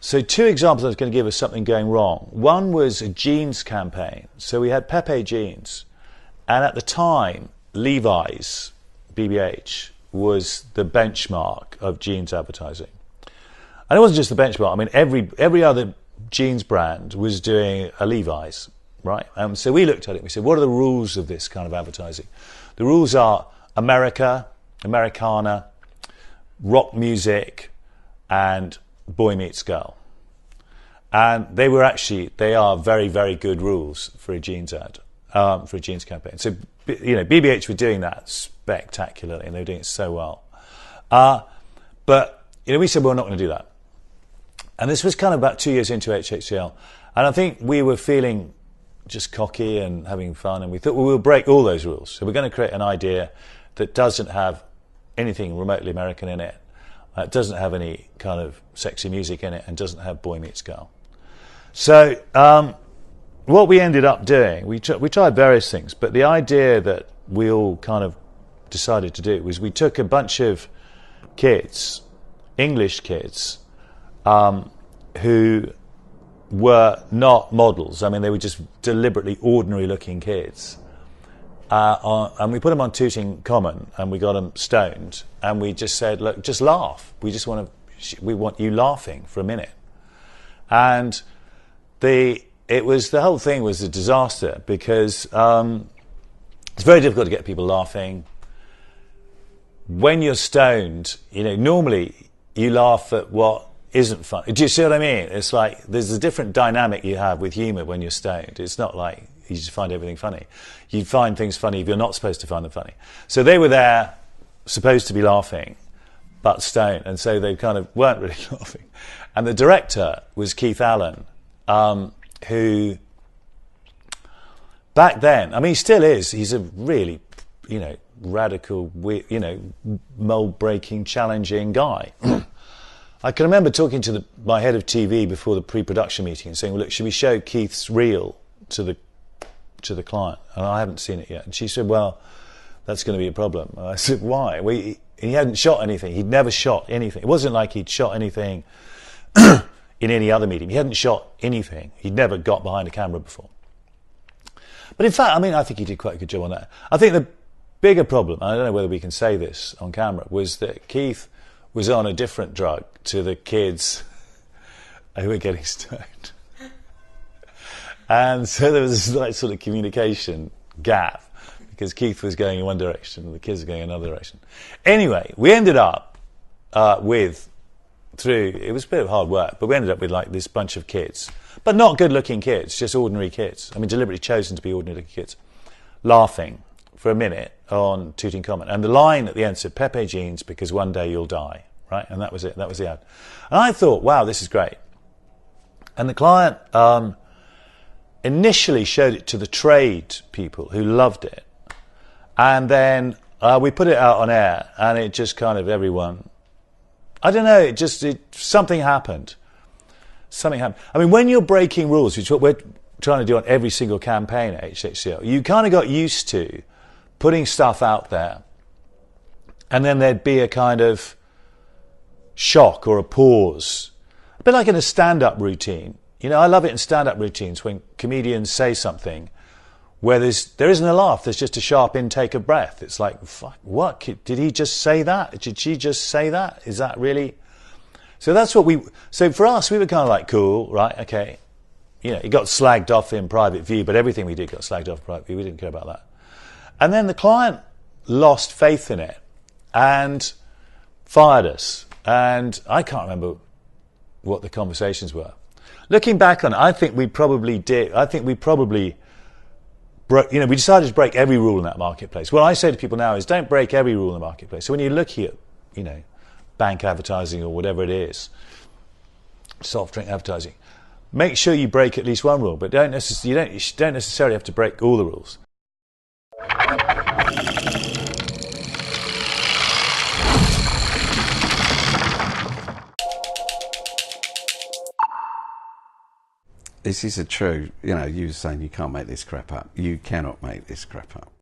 So two examples I was going to give of something going wrong. One was a jeans campaign. So we had Pepe jeans, and at the time, Levi's, BBH, was the benchmark of jeans advertising. And it wasn't just the benchmark. I mean, every other jeans brand was doing a Levi's, right? So we looked at it and we said, what are the rules of this kind of advertising? The rules are America, Americana, rock music, and boy meets girl. And they are very, very good rules for a jeans ad, for a jeans campaign. So, BBH were doing that spectacularly, and they were doing it so well. But we said, we're not going to do that. And this was kind of about 2 years into HHCL. And I think we were feeling just cocky and having fun, and we thought, well, we'll break all those rules. So we're going to create an idea that doesn't have anything remotely American in it, doesn't have any kind of sexy music in it, and doesn't have boy meets girl. So what we ended up doing, we tried various things, but the idea that we all kind of decided to do was we took a bunch of kids, English kids, who were not models. I mean, they were just deliberately ordinary looking kids. And we put them on Tooting Common, and we got them stoned, and we just said, look, just laugh. We want you laughing for a minute. And the whole thing was a disaster, because it's very difficult to get people laughing. When you're stoned, normally you laugh at what isn't funny. Do you see what I mean? It's like there's a different dynamic you have with humour when you're stoned. It's not like you just find everything funny. You find things funny if you're not supposed to find them funny. So they were there, supposed to be laughing, but stoned, and so they kind of weren't really laughing. And the director was Keith Allen, who back then, I mean, he still is. He's a really, radical, mold-breaking, challenging guy. I can remember talking to my head of TV before the pre-production meeting and saying, well, look, should we show Keith's reel to the client? And I haven't seen it yet. And she said, well, that's going to be a problem. And I said, why? Well, he hadn't shot anything. He'd never shot anything. It wasn't like he'd shot anything in any other medium. He hadn't shot anything. He'd never got behind a camera before. But in fact, I think he did quite a good job on that. I think the bigger problem, I don't know whether we can say this on camera, was that Keith was on a different drug to the kids who were getting stoned. And so there was this like sort of communication gap, because Keith was going in one direction and the kids were going in another direction. Anyway, we ended up it was a bit of hard work, but we ended up with like this bunch of kids, but not good looking kids, just ordinary kids. I mean, deliberately chosen to be ordinary looking kids, laughing for a minute on Tooting Common. And the line at the end said, Pepe jeans, because one day you'll die, right? And that was it, that was the ad. And I thought, wow, this is great. And the client initially showed it to the trade people who loved it. And then we put it out on air, and it just kind of everyone, I don't know, something happened. Something happened. I mean, when you're breaking rules, which is what we're trying to do on every single campaign at HHCL, you kind of got used to putting stuff out there, and then there'd be a kind of shock or a pause. A bit like in a stand-up routine. I love it in stand-up routines when comedians say something where there isn't a laugh, there's just a sharp intake of breath. It's like, fuck, what? Did he just say that? Did she just say that? Is that really? So that's what so for us, we were kind of like, cool, right, okay. It got slagged off in private view, but everything we did got slagged off in private view. We didn't care about that. And then the client lost faith in it and fired us. And I can't remember what the conversations were. Looking back on it, I think we probably did. I think we probably we decided to break every rule in that marketplace. What I say to people now is don't break every rule in the marketplace. So when you're looking at, bank advertising or whatever it is, soft drink advertising, make sure you break at least one rule, but you don't necessarily have to break all the rules. this is a true, you know, you were saying you can't make this crap up. You cannot make this crap up.